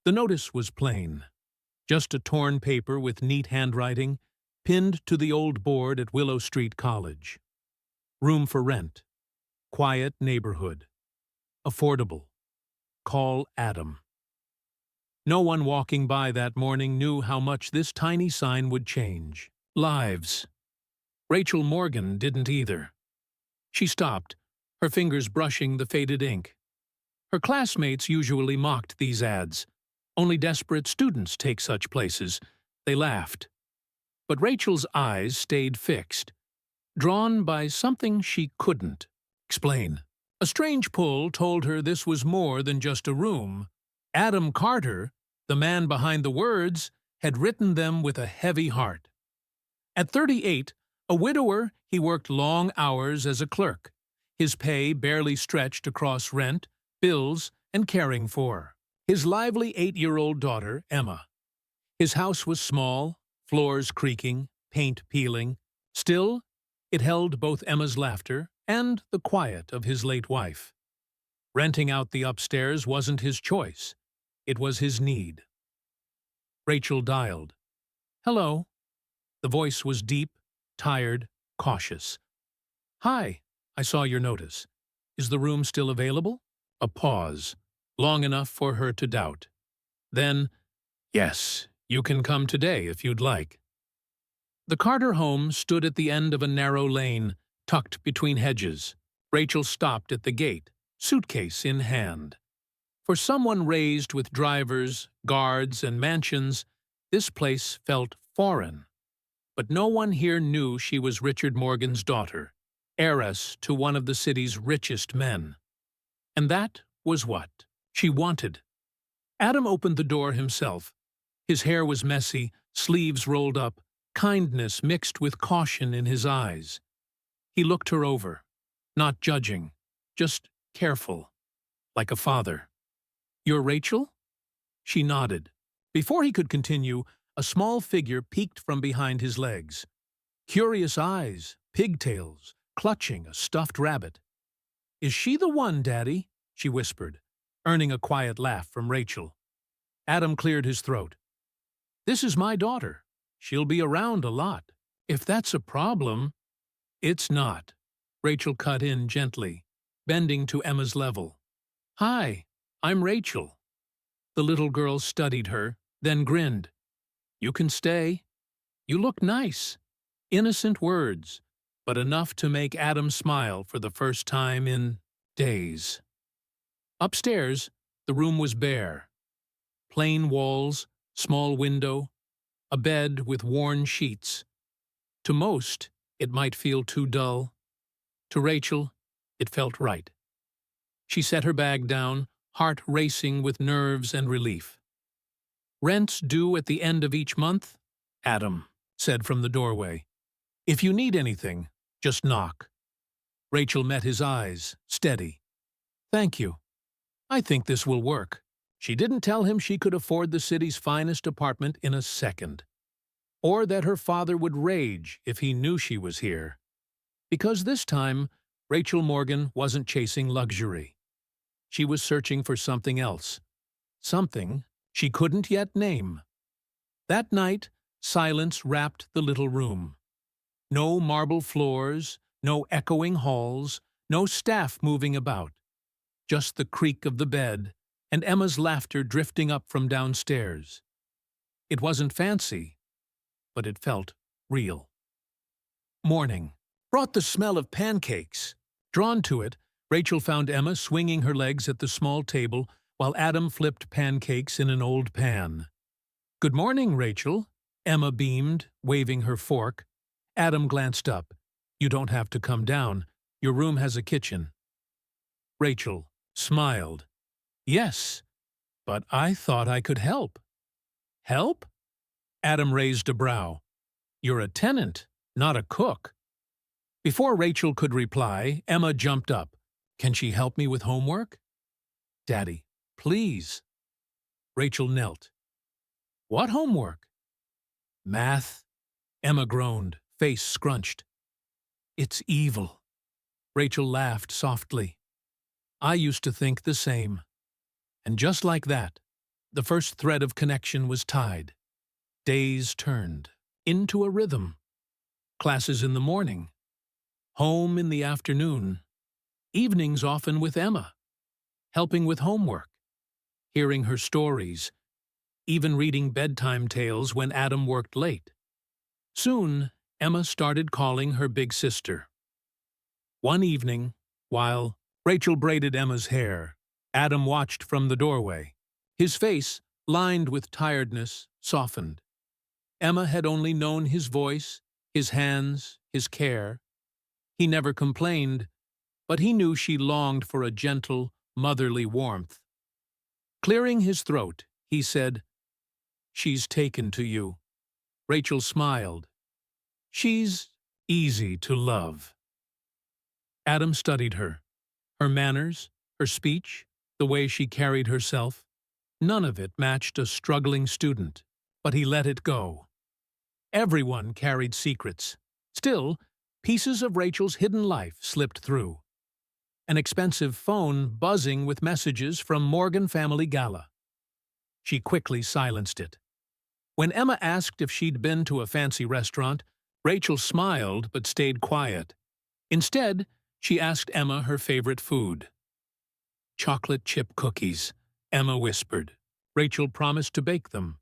The notice was plain. Just a torn paper with neat handwriting, pinned to the old board at Willow Street College. Room for rent. Quiet neighborhood. Affordable. Call Adam. No one walking by that morning knew how much this tiny sign would change lives. Rachel Morgan didn't either. She stopped, her fingers brushing the faded ink. Her classmates usually mocked these ads. Only desperate students take such places. They laughed. But Rachel's eyes stayed fixed, drawn by something she couldn't explain. A strange pull told her this was more than just a room. Adam Carter, the man behind the words, had written them with a heavy heart. At 38, a widower, he worked long hours as a clerk. His pay barely stretched across rent, bills, and caring for his lively 8-year-old daughter, Emma. His house was small, floors creaking, paint peeling. Still, it held both Emma's laughter and the quiet of his late wife. Renting out the upstairs wasn't his choice. It was his need. Rachel dialed. Hello. The voice was deep, tired, cautious. Hi, I saw your notice. Is the room still available? A pause, long enough for her to doubt. Then, yes, you can come today if you'd like. The Carter home stood at the end of a narrow lane, tucked between hedges. Rachel stopped at the gate, suitcase in hand. For someone raised with drivers, guards, and mansions, this place felt foreign. But no one here knew she was Richard Morgan's daughter, heiress to one of the city's richest men. And that was what she wanted. Adam opened the door himself. His hair was messy, sleeves rolled up, kindness mixed with caution in his eyes. He looked her over, not judging, just careful, like a father. You're Rachel? She nodded. Before he could continue, a small figure peeked from behind his legs. Curious eyes, pigtails, clutching a stuffed rabbit. Is she the one, Daddy? She whispered, earning a quiet laugh from Rachel. Adam cleared his throat. This is my daughter. She'll be around a lot. If that's a problem... It's not. Rachel cut in gently, bending to Emma's level. Hi, I'm Rachel. The little girl studied her, then grinned. You can stay. You look nice. Innocent words, but enough to make Adam smile for the first time in days. Upstairs, the room was bare. Plain walls, small window, a bed with worn sheets. To most, it might feel too dull. To Rachel, it felt right. She set her bag down, heart racing with nerves and relief. Rent's due at the end of each month? Adam said from the doorway. If you need anything, just knock. Rachel met his eyes, steady. Thank you. I think this will work. She didn't tell him she could afford the city's finest apartment in a second, or that her father would rage if he knew she was here. Because this time, Rachel Morgan wasn't chasing luxury. She was searching for something else, something she couldn't yet name. That night, silence wrapped the little room. No marble floors, no echoing halls, no staff moving about. Just the creak of the bed and Emma's laughter drifting up from downstairs. It wasn't fancy, but it felt real. Morning brought the smell of pancakes. Drawn to it, Rachel found Emma swinging her legs at the small table while Adam flipped pancakes in an old pan. Good morning, Rachel, Emma beamed, waving her fork. Adam glanced up. You don't have to come down. Your room has a kitchen. Rachel smiled. Yes, but I thought I could help. Help? Adam raised a brow. You're a tenant, not a cook. Before Rachel could reply, Emma jumped up. Can she help me with homework? Daddy, please. Rachel knelt. What homework? Math. Emma groaned, face scrunched. It's evil. Rachel laughed softly. I used to think the same. And just like that, The first thread of connection was tied. Days turned into a rhythm. Classes in the morning, home in the afternoon, evenings often with Emma, helping with homework, hearing her stories, even reading bedtime tales when Adam worked late. Soon, Emma started calling her big sister. One evening, while Rachel braided Emma's hair, Adam watched from the doorway. His face, lined with tiredness, softened. Emma had only known his voice, his hands, his care. He never complained, but he knew she longed for a gentle, motherly warmth. Clearing his throat, he said, "She's taken to you." Rachel smiled. "She's easy to love." Adam studied her. Her manners, her speech, the way she carried herself. None of it matched a struggling student, but he let it go. Everyone carried secrets. Still, pieces of Rachel's hidden life slipped through. An expensive phone buzzing with messages from Morgan Family Gala. She quickly silenced it. When Emma asked if she'd been to a fancy restaurant, Rachel smiled but stayed quiet. Instead, she asked Emma her favorite food. "Chocolate chip cookies," Emma whispered. Rachel promised to bake them.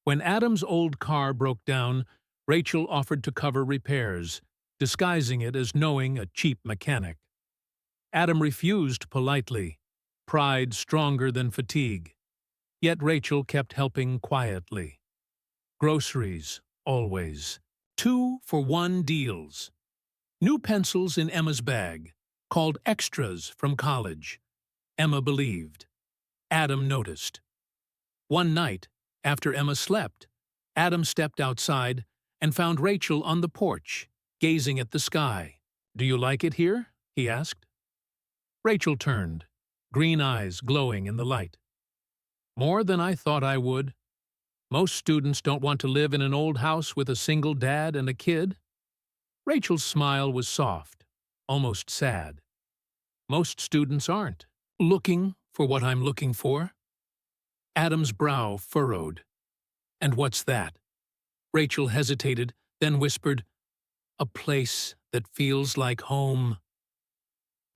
When Adam's old car broke down, Rachel offered to cover repairs, disguising it as knowing a cheap mechanic. Adam refused politely, pride stronger than fatigue. Yet Rachel kept helping quietly. Groceries, always. 2-for-1 deals. New pencils in Emma's bag, called extras from college. Emma believed. Adam noticed. One night, after Emma slept, Adam stepped outside and found Rachel on the porch, gazing at the sky. "Do you like it here?" he asked. Rachel turned, green eyes glowing in the light. "More than I thought I would. Most students don't want to live in an old house with a single dad and a kid." Rachel's smile was soft, almost sad. "Most students aren't looking for what I'm looking for." Adam's brow furrowed. "And what's that?" Rachel hesitated, then whispered, "A place that feels like home."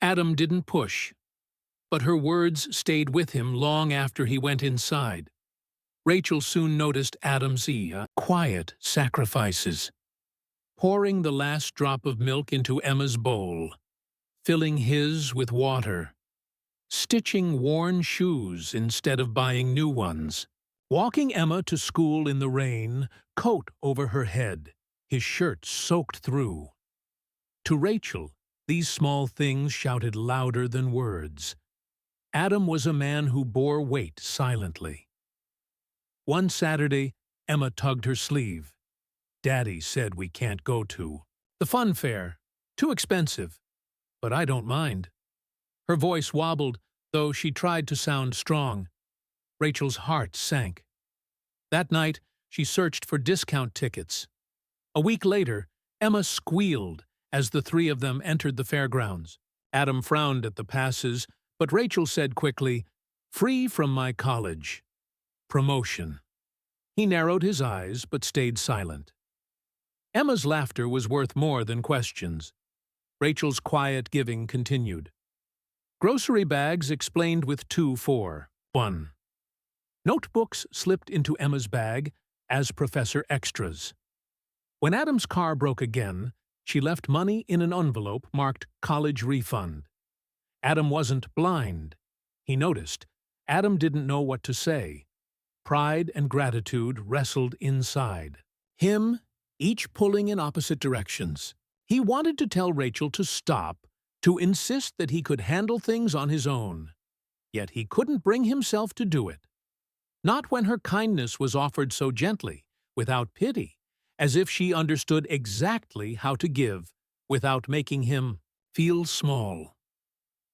Adam didn't push, but her words stayed with him long after he went inside. Rachel soon noticed Adam's quiet sacrifices. Pouring the last drop of milk into Emma's bowl, filling his with water, stitching worn shoes instead of buying new ones, walking Emma to school in the rain, coat over her head, his shirt soaked through. To Rachel, these small things shouted louder than words. Adam was a man who bore weight silently. One Saturday, Emma tugged her sleeve. "Daddy said we can't go to the fun fair. Too expensive. But I don't mind." Her voice wobbled, though she tried to sound strong. Rachel's heart sank. That night, she searched for discount tickets. A week later, Emma squealed as the three of them entered the fairgrounds. Adam frowned at the passes, but Rachel said quickly, "Free from my college. Promotion." He narrowed his eyes, but stayed silent. Emma's laughter was worth more than questions. Rachel's quiet giving continued. Grocery bags explained with 2-for-1. Notebooks slipped into Emma's bag as professor extras. When Adam's car broke again, she left money in an envelope marked college refund. Adam wasn't blind. He noticed. Adam didn't know what to say. Pride and gratitude wrestled inside him, each pulling in opposite directions. He wanted to tell Rachel to stop, to insist that he could handle things on his own. Yet he couldn't bring himself to do it. Not when her kindness was offered so gently, without pity, as if she understood exactly how to give, without making him feel small.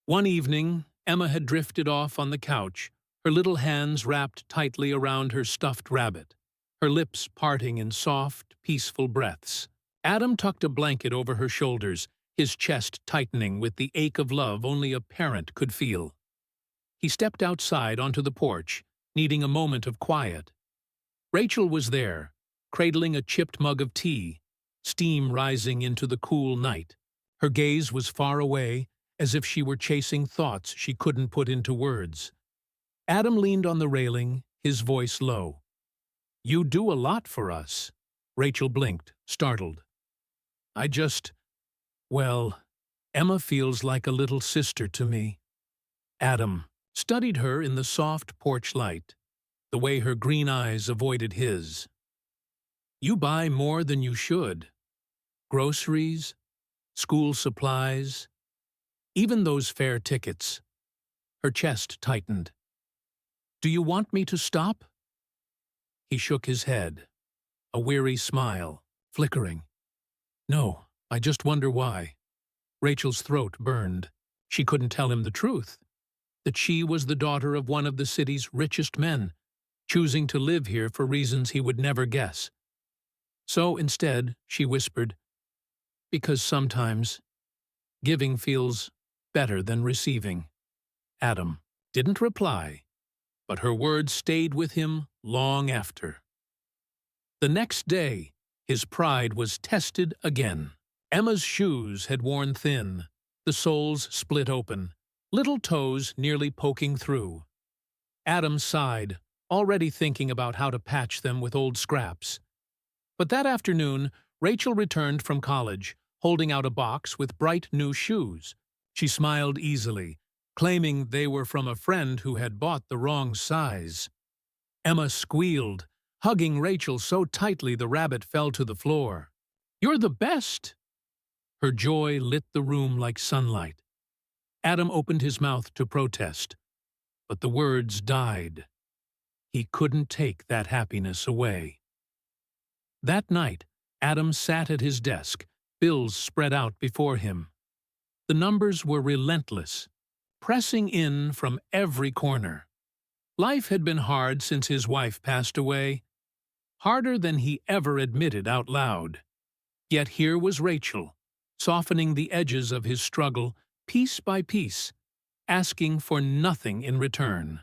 One evening, Emma had drifted off on the couch, her little hands wrapped tightly around her stuffed rabbit, her lips parting in soft, peaceful breaths. Adam tucked a blanket over her shoulders, his chest tightening with the ache of love only a parent could feel. He stepped outside onto the porch, needing a moment of quiet. Rachel was there, cradling a chipped mug of tea, steam rising into the cool night. Her gaze was far away, as if she were chasing thoughts she couldn't put into words. Adam leaned on the railing, his voice low. "You do a lot for us." Rachel blinked, startled. Well, Emma feels like a little sister to me." Adam studied her in the soft porch light, the way her green eyes avoided his. "You buy more than you should. Groceries, school supplies, even those fare tickets." Her chest tightened. "Do you want me to stop?" He shook his head, a weary smile flickering. "No, I just wonder why." Rachel's throat burned. She couldn't tell him the truth, that she was the daughter of one of the city's richest men, choosing to live here for reasons he would never guess. So instead, she whispered, "Because sometimes giving feels better than receiving." Adam didn't reply, but her words stayed with him long after. The next day, his pride was tested again. Emma's shoes had worn thin, the soles split open, little toes nearly poking through. Adam sighed, already thinking about how to patch them with old scraps. But that afternoon, Rachel returned from college, holding out a box with bright new shoes. She smiled easily, claiming they were from a friend who had bought the wrong size. Emma squealed, hugging Rachel so tightly the rabbit fell to the floor. "You're the best!" Her joy lit the room like sunlight. Adam opened his mouth to protest, but the words died. He couldn't take that happiness away. That night, Adam sat at his desk, bills spread out before him. The numbers were relentless, pressing in from every corner. Life had been hard since his wife passed away, harder than he ever admitted out loud. Yet here was Rachel, softening the edges of his struggle piece by piece, asking for nothing in return.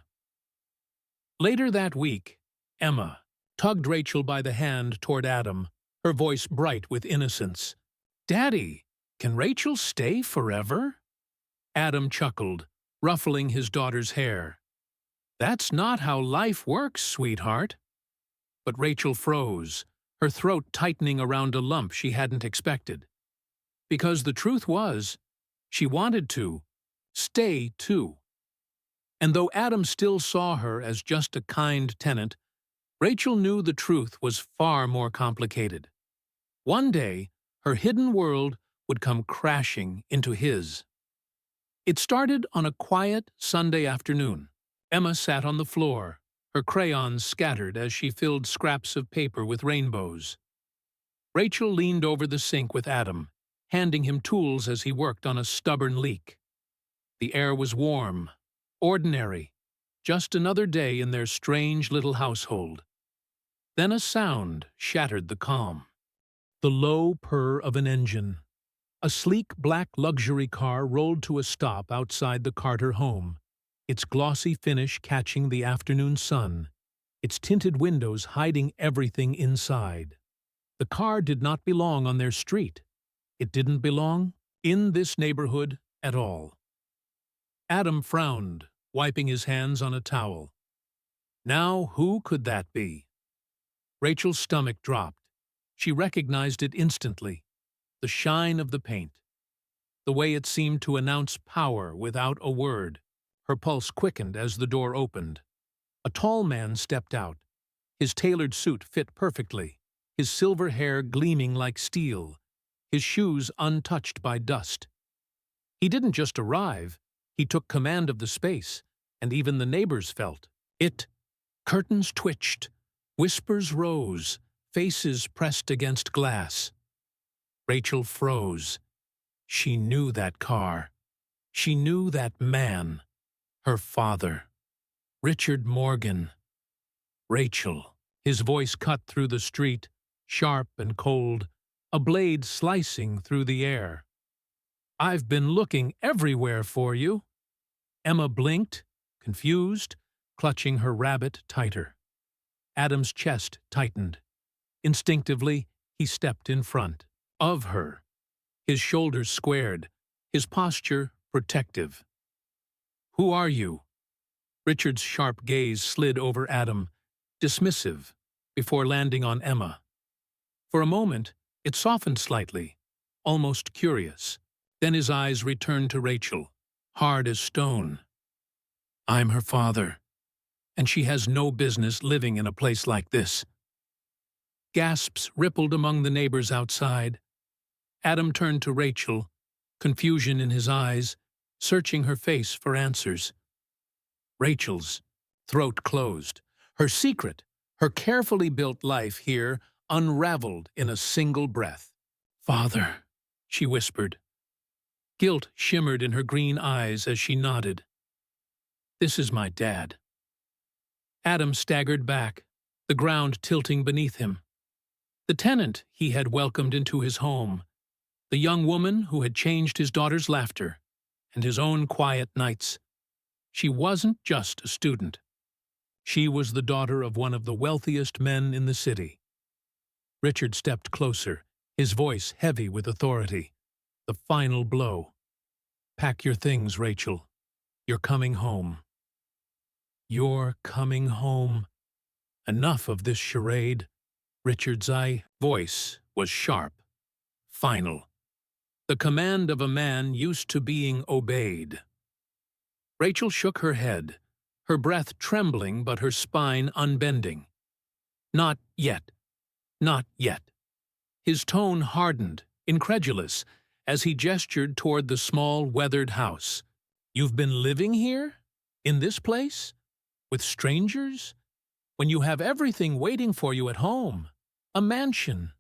Later that week, Emma tugged Rachel by the hand toward Adam, her voice bright with innocence. "Daddy, can Rachel stay forever?" Adam chuckled, ruffling his daughter's hair. "That's not how life works, sweetheart." But Rachel froze, her throat tightening around a lump she hadn't expected. Because the truth was, she wanted to stay too. And though Adam still saw her as just a kind tenant, Rachel knew the truth was far more complicated. One day, her hidden world would come crashing into his. It started on a quiet Sunday afternoon. Emma sat on the floor, her crayons scattered as she filled scraps of paper with rainbows. Rachel leaned over the sink with Adam, handing him tools as he worked on a stubborn leak. The air was warm, ordinary, just another day in their strange little household. Then a sound shattered the calm. The low purr of an engine. A sleek black luxury car rolled to a stop outside the Carter home, its glossy finish catching the afternoon sun, its tinted windows hiding everything inside. The car did not belong on their street. It didn't belong in this neighborhood at all. Adam frowned, wiping his hands on a towel. Now who could that be? Rachel's stomach dropped. She recognized it instantly. The shine of the paint. The way it seemed to announce power without a word. Her pulse quickened as the door opened. A tall man stepped out. His tailored suit fit perfectly, his silver hair gleaming like steel, his shoes untouched by dust. He didn't just arrive, he took command of the space, and even the neighbors felt it. Curtains twitched, whispers rose, faces pressed against glass. Rachel froze. She knew that car. She knew that man. Her father. Richard Morgan. Rachel. His voice cut through the street, sharp and cold, a blade slicing through the air. "I've been looking everywhere for you." Emma blinked, confused, clutching her rabbit tighter. Adam's chest tightened. Instinctively, he stepped in front of her, his shoulders squared, his posture protective. "Who are you?" Richard's sharp gaze slid over Adam, dismissive, before landing on Emma. For a moment, it softened slightly, almost curious. Then his eyes returned to Rachel, hard as stone. "I'm her father, and she has no business living in a place like this." Gasps rippled among the neighbors outside. Adam turned to Rachel, confusion in his eyes, searching her face for answers. Rachel's throat closed. Her secret, her carefully built life here, unraveled in a single breath. "Father," she whispered. Guilt shimmered in her green eyes as she nodded. "This is my dad." Adam staggered back, the ground tilting beneath him. The tenant he had welcomed into his home, the young woman who had changed his daughter's laughter and his own quiet nights. She wasn't just a student. She was the daughter of one of the wealthiest men in the city. Richard stepped closer, his voice heavy with authority. The final blow. "Pack your things, Rachel. You're coming home." "You're coming home." Enough of this charade. Richard's voice was sharp, final. The command of a man used to being obeyed. Rachel shook her head, her breath trembling but her spine unbending. "Not yet. Not yet." His tone hardened, incredulous, as he gestured toward the small, weathered house. "You've been living here? In this place? With strangers? When you have everything waiting for you at home? A mansion,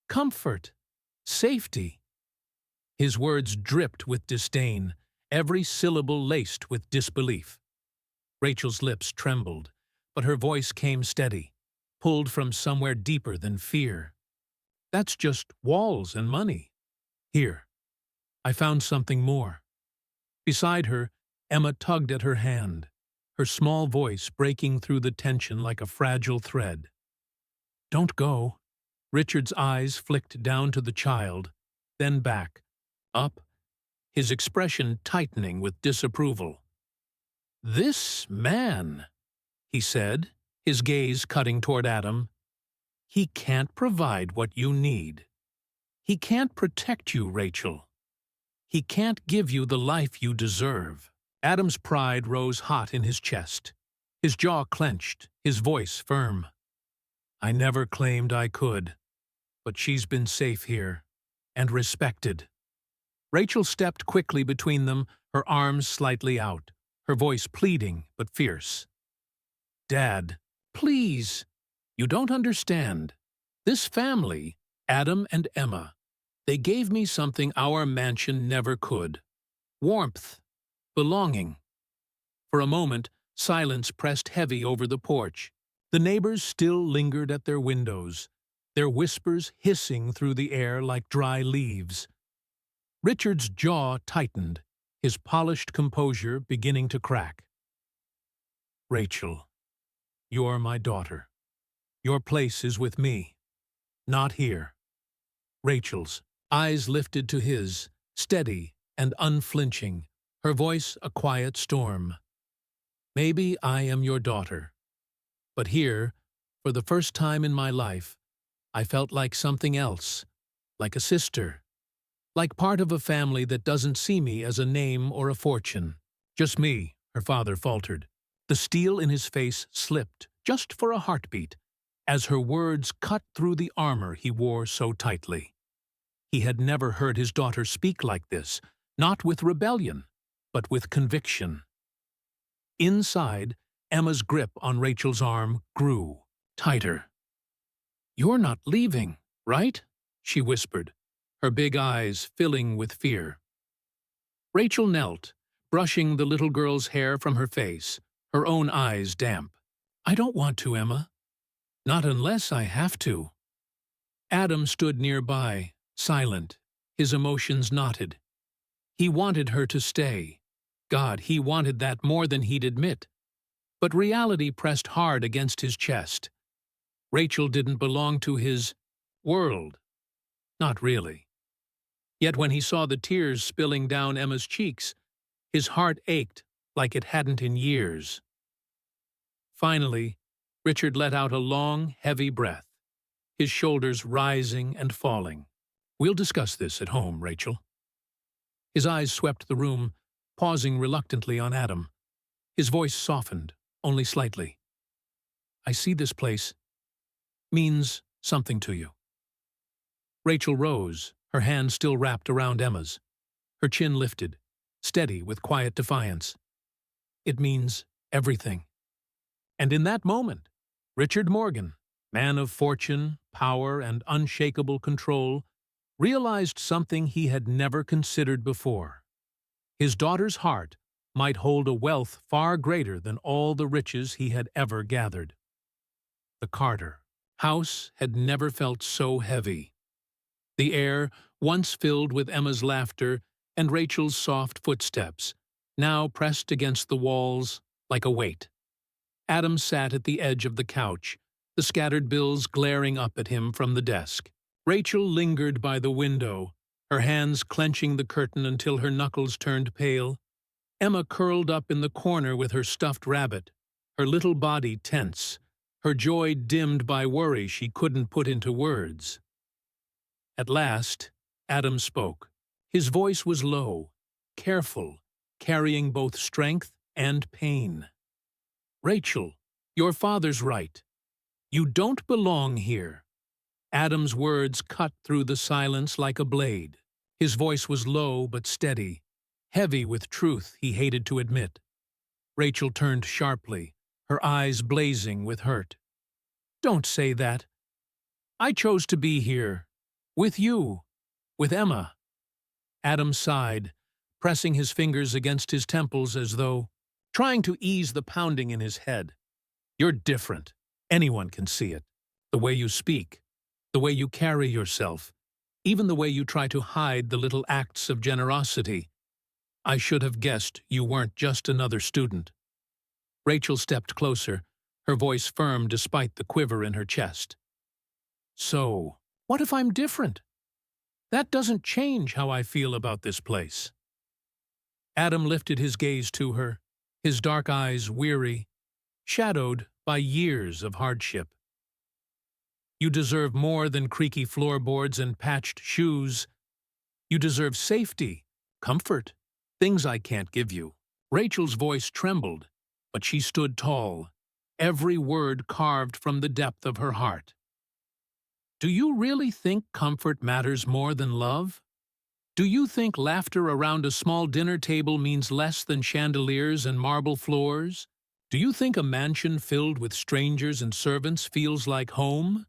comfort, safety." His words dripped with disdain, every syllable laced with disbelief. Rachel's lips trembled, but her voice came steady, pulled from somewhere deeper than fear. "That's just walls and money. Here, I found something more." Beside her, Emma tugged at her hand, her small voice breaking through the tension like a fragile thread. "Don't go." Richard's eyes flicked down to the child, then back, up, his expression tightening with disapproval. "This man," he said, his gaze cutting toward Adam, "he can't provide what you need. He can't protect you, Rachel. He can't give you the life you deserve." Adam's pride rose hot in his chest, his jaw clenched, his voice firm. "I never claimed I could, but she's been safe here, and respected." Rachel stepped quickly between them, her arms slightly out, her voice pleading but fierce. "Dad, please. You don't understand. This family, Adam and Emma, they gave me something our mansion never could. Warmth, belonging." For a moment, silence pressed heavy over the porch. The neighbors still lingered at their windows, their whispers hissing through the air like dry leaves. Richard's jaw tightened, his polished composure beginning to crack. "Rachel, you're my daughter. Your place is with me, not here." Rachel's eyes lifted to his, steady and unflinching, her voice a quiet storm. "Maybe I am your daughter, but here, for the first time in my life, I felt like something else, like a sister, like part of a family that doesn't see me as a name or a fortune." "Just me," her father faltered. The steel in his face slipped, just for a heartbeat, as her words cut through the armor he wore so tightly. He had never heard his daughter speak like this, not with rebellion, but with conviction. Inside, Emma's grip on Rachel's arm grew tighter. "You're not leaving, right?" she whispered, her big eyes filling with fear. Rachel knelt, brushing the little girl's hair from her face, her own eyes damp. "I don't want to, Emma. Not unless I have to." Adam stood nearby, silent, his emotions knotted. He wanted her to stay. God, he wanted that more than he'd admit. But reality pressed hard against his chest. Rachel didn't belong to his world. Not really. Yet when he saw the tears spilling down Emma's cheeks, his heart ached like it hadn't in years. Finally, Richard let out a long, heavy breath, his shoulders rising and falling. "We'll discuss this at home, Rachel." His eyes swept the room, pausing reluctantly on Adam. His voice softened, only slightly. "I see this place means something to you." Rachel rose, her hand still wrapped around Emma's. Her chin lifted, steady with quiet defiance. "It means everything." And in that moment, Richard Morgan, man of fortune, power, and unshakable control, realized something he had never considered before. His daughter's heart might hold a wealth far greater than all the riches he had ever gathered. The Carter house had never felt so heavy. The air, once filled with Emma's laughter and Rachel's soft footsteps, now pressed against the walls like a weight. Adam sat at the edge of the couch, the scattered bills glaring up at him from the desk. Rachel lingered by the window, her hands clenching the curtain until her knuckles turned pale. Emma curled up in the corner with her stuffed rabbit, her little body tense, her joy dimmed by worry she couldn't put into words. At last, Adam spoke. His voice was low, careful, carrying both strength and pain. "Rachel, your father's right. You don't belong here." Adam's words cut through the silence like a blade. His voice was low but steady, heavy with truth he hated to admit. Rachel turned sharply, her eyes blazing with hurt. "Don't say that. I chose to be here. With you. With Emma." Adam sighed, pressing his fingers against his temples as though trying to ease the pounding in his head. "You're different. Anyone can see it. The way you speak, the way you carry yourself, even the way you try to hide the little acts of generosity. I should have guessed you weren't just another student." Rachel stepped closer, her voice firm despite the quiver in her chest. "So, what if I'm different? That doesn't change how I feel about this place." Adam lifted his gaze to her, his dark eyes weary, shadowed by years of hardship. "You deserve more than creaky floorboards and patched shoes. You deserve safety, comfort, things I can't give you." Rachel's voice trembled, but she stood tall, every word carved from the depth of her heart. "Do you really think comfort matters more than love? Do you think laughter around a small dinner table means less than chandeliers and marble floors? Do you think a mansion filled with strangers and servants feels like home?"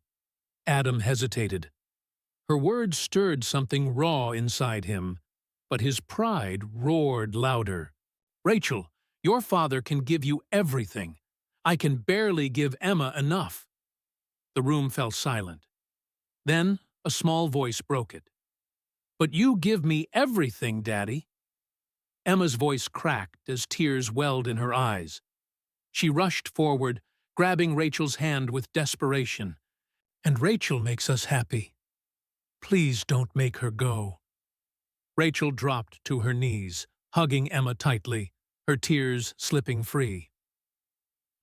Adam hesitated. Her words stirred something raw inside him, but his pride roared louder. "Rachel, your father can give you everything. I can barely give Emma enough." The room fell silent. Then a small voice broke it. "But you give me everything, Daddy." Emma's voice cracked as tears welled in her eyes. She rushed forward, grabbing Rachel's hand with desperation. "And Rachel makes us happy. Please don't make her go." Rachel dropped to her knees, hugging Emma tightly, her tears slipping free.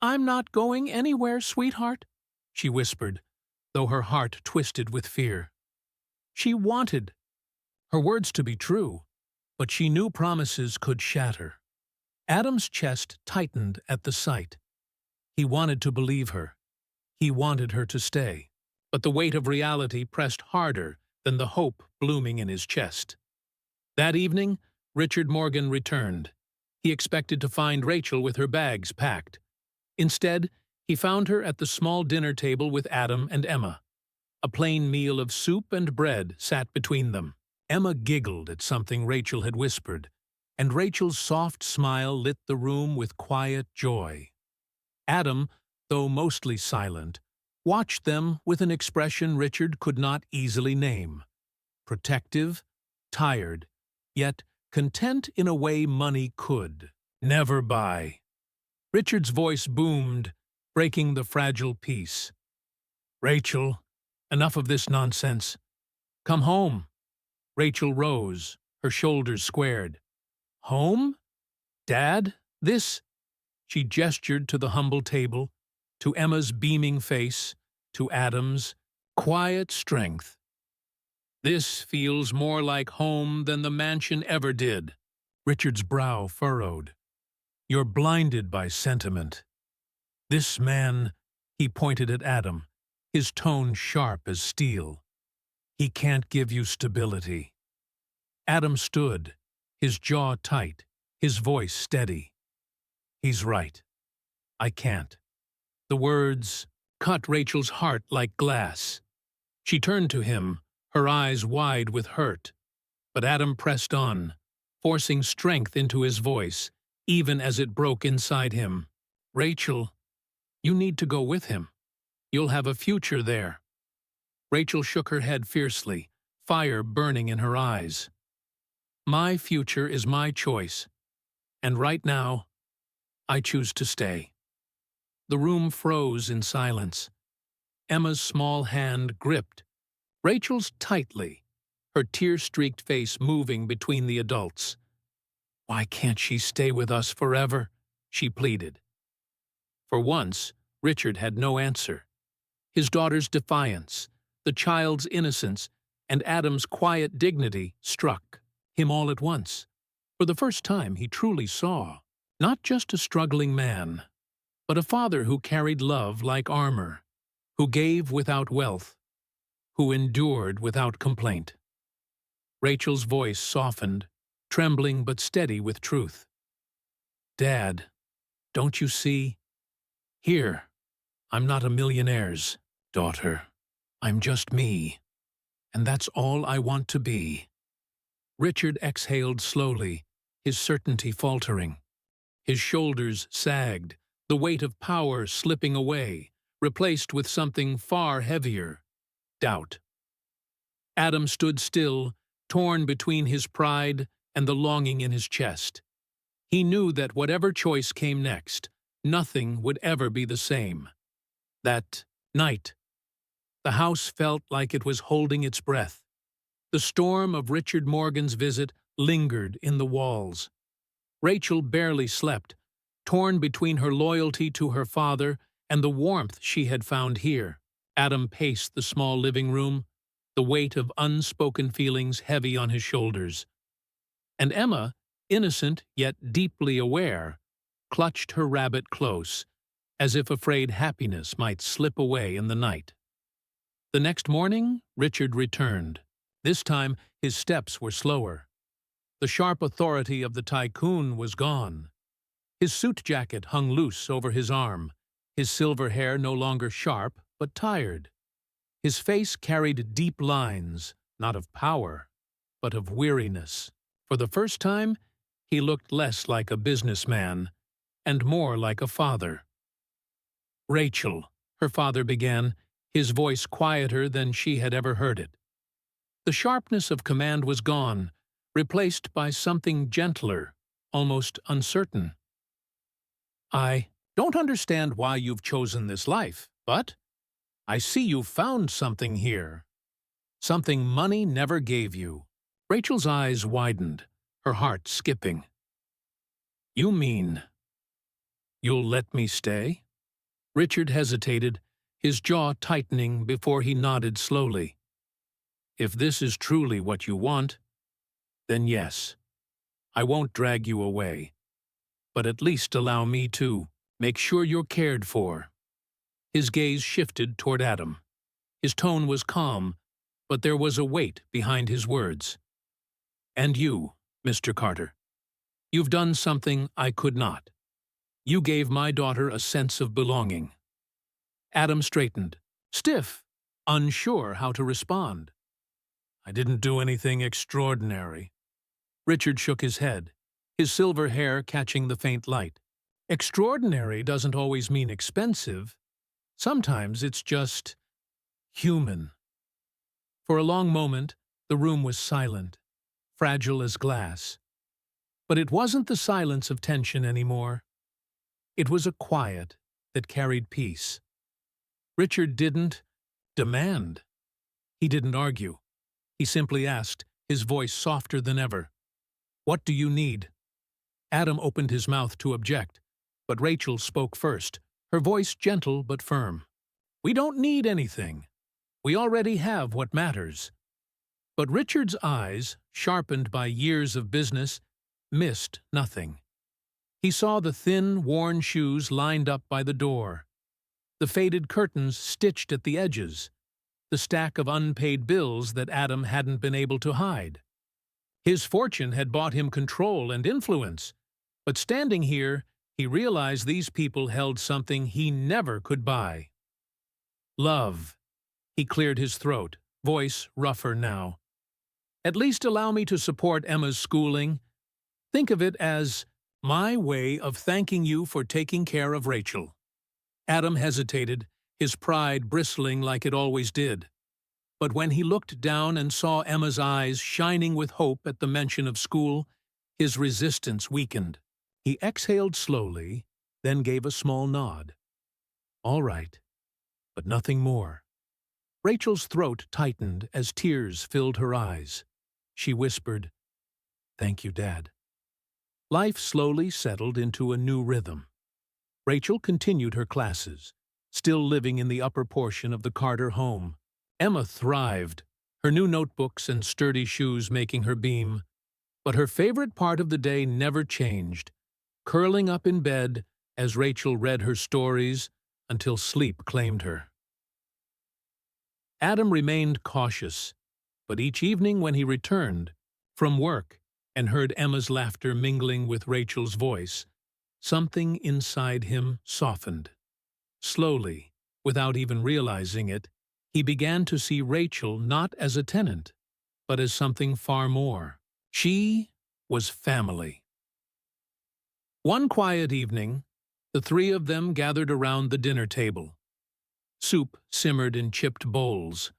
"I'm not going anywhere, sweetheart," she whispered, though her heart twisted with fear. She wanted her words to be true, but she knew promises could shatter. Adam's chest tightened at the sight. He wanted to believe her. He wanted her to stay. But the weight of reality pressed harder than the hope blooming in his chest. That evening, Richard Morgan returned. He expected to find Rachel with her bags packed. Instead, he found her at the small dinner table with Adam and Emma. A plain meal of soup and bread sat between them. Emma giggled at something Rachel had whispered, and Rachel's soft smile lit the room with quiet joy. Adam, though mostly silent, watched them with an expression Richard could not easily name. Protective, tired, yet content in a way money could never buy. Richard's voice boomed, breaking the fragile peace. "Rachel, enough of this nonsense. Come home." Rachel rose, her shoulders squared. "Home? Dad? This—" She gestured to the humble table, to Emma's beaming face, to Adam's quiet strength. "This feels more like home than the mansion ever did." Richard's brow furrowed. "You're blinded by sentiment. This man," he pointed at Adam, his tone sharp as steel. "He can't give you stability." Adam stood, his jaw tight, his voice steady. "He's right. I can't." The words cut Rachel's heart like glass. She turned to him, her eyes wide with hurt. But Adam pressed on, forcing strength into his voice, even as it broke inside him. "Rachel, you need to go with him. You'll have a future there." Rachel shook her head fiercely, fire burning in her eyes. "My future is my choice, and right now, I choose to stay." The room froze in silence. Emma's small hand gripped Rachel's tightly, her tear-streaked face moving between the adults. "Why can't she stay with us forever?" she pleaded. For once, Richard had no answer. His daughter's defiance, the child's innocence, and Adam's quiet dignity struck him all at once. For the first time, he truly saw not just a struggling man, but a father who carried love like armor, who gave without wealth, who endured without complaint. Rachel's voice softened, trembling but steady with truth. "Dad, don't you see? Here, I'm not a millionaire's daughter. I'm just me, and that's all I want to be." Richard exhaled slowly, his certainty faltering. His shoulders sagged, the weight of power slipping away, replaced with something far heavier: doubt. Adam stood still, torn between his pride and the longing in his chest. He knew that whatever choice came next, nothing would ever be the same. That night, the house felt like it was holding its breath. The storm of Richard Morgan's visit lingered in the walls. Rachel barely slept, torn between her loyalty to her father and the warmth she had found here. Adam paced the small living room, the weight of unspoken feelings heavy on his shoulders. And Emma, innocent yet deeply aware, clutched her rabbit close, as if afraid happiness might slip away in the night. The next morning, Richard returned. This time, his steps were slower. The sharp authority of the tycoon was gone. His suit jacket hung loose over his arm, his silver hair no longer sharp, but tired. His face carried deep lines, not of power, but of weariness. For the first time, he looked less like a businessman and more like a father. "Rachel," her father began, his voice quieter than she had ever heard it. The sharpness of command was gone, replaced by something gentler, almost uncertain. "I don't understand why you've chosen this life, but I see you've found something here. Something money never gave you." Rachel's eyes widened, her heart skipping. "You mean you'll let me stay?" Richard hesitated, his jaw tightening before he nodded slowly. "If this is truly what you want, then yes. I won't drag you away, but at least allow me to make sure you're cared for." His gaze shifted toward Adam. His tone was calm, but there was a weight behind his words. "And you, Mr. Carter, you've done something I could not. You gave my daughter a sense of belonging." Adam straightened, stiff, unsure how to respond. "I didn't do anything extraordinary." Richard shook his head, his silver hair catching the faint light. "Extraordinary doesn't always mean expensive. Sometimes it's just human." For a long moment, the room was silent, fragile as glass. But it wasn't the silence of tension anymore. It was a quiet that carried peace. Richard didn't demand. He didn't argue. He simply asked, his voice softer than ever, "What do you need?" Adam opened his mouth to object, but Rachel spoke first, her voice gentle but firm. "We don't need anything. We already have what matters." But Richard's eyes, sharpened by years of business, missed nothing. He saw the thin, worn shoes lined up by the door, the faded curtains stitched at the edges, the stack of unpaid bills that Adam hadn't been able to hide. His fortune had bought him control and influence, but standing here, he realized these people held something he never could buy. Love. He cleared his throat, voice rougher now. "At least allow me to support Emma's schooling. Think of it as my way of thanking you for taking care of Rachel." Adam hesitated, his pride bristling like it always did. But when he looked down and saw Emma's eyes shining with hope at the mention of school, his resistance weakened. He exhaled slowly, then gave a small nod. "All right," but nothing more. Rachel's throat tightened as tears filled her eyes. She whispered, "Thank you, Dad." Life slowly settled into a new rhythm. Rachel continued her classes, still living in the upper portion of the Carter home. Emma thrived, her new notebooks and sturdy shoes making her beam. But her favorite part of the day never changed, curling up in bed as Rachel read her stories until sleep claimed her. Adam remained cautious, but each evening when he returned from work and heard Emma's laughter mingling with Rachel's voice, something inside him softened. Slowly, without even realizing it, he began to see Rachel not as a tenant, but as something far more. She was family. One quiet evening, the three of them gathered around the dinner table. Soup simmered in chipped bowls.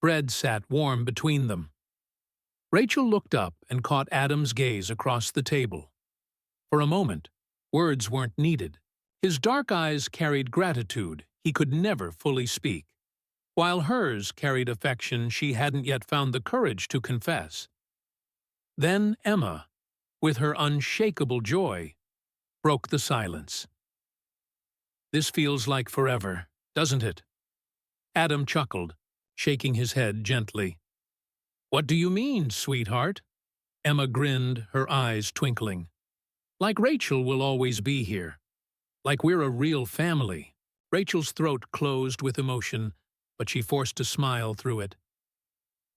Bread sat warm between them. Rachel looked up and caught Adam's gaze across the table. For a moment, words weren't needed. His dark eyes carried gratitude he could never fully speak, while hers carried affection she hadn't yet found the courage to confess. Then Emma, with her unshakable joy, broke the silence. "This feels like forever, doesn't it?" Adam chuckled, shaking his head gently. "What do you mean, sweetheart?" Emma grinned, her eyes twinkling. "Like Rachel will always be here. Like we're a real family." Rachel's throat closed with emotion, but she forced a smile through it.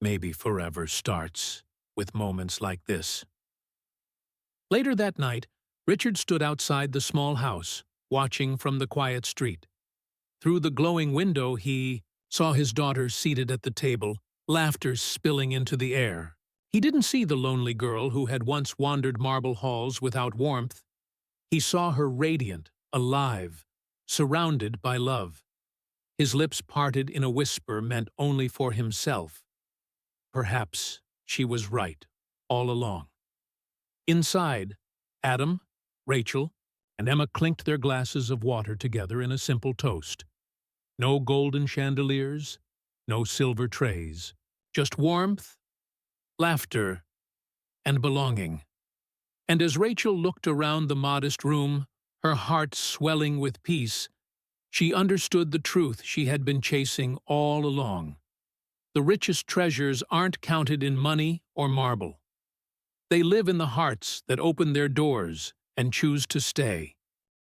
"Maybe forever starts with moments like this." Later that night, Richard stood outside the small house, watching from the quiet street. Through the glowing window he saw his daughter seated at the table, laughter spilling into the air. He didn't see the lonely girl who had once wandered marble halls without warmth. He saw her radiant, alive, surrounded by love. His lips parted in a whisper meant only for himself. Perhaps she was right all along. Inside, Adam, Rachel, and Emma clinked their glasses of water together in a simple toast. No golden chandeliers, no silver trays, just warmth, laughter, and belonging. And as Rachel looked around the modest room, her heart swelling with peace, she understood the truth she had been chasing all along. The richest treasures aren't counted in money or marble. They live in the hearts that open their doors and choose to stay.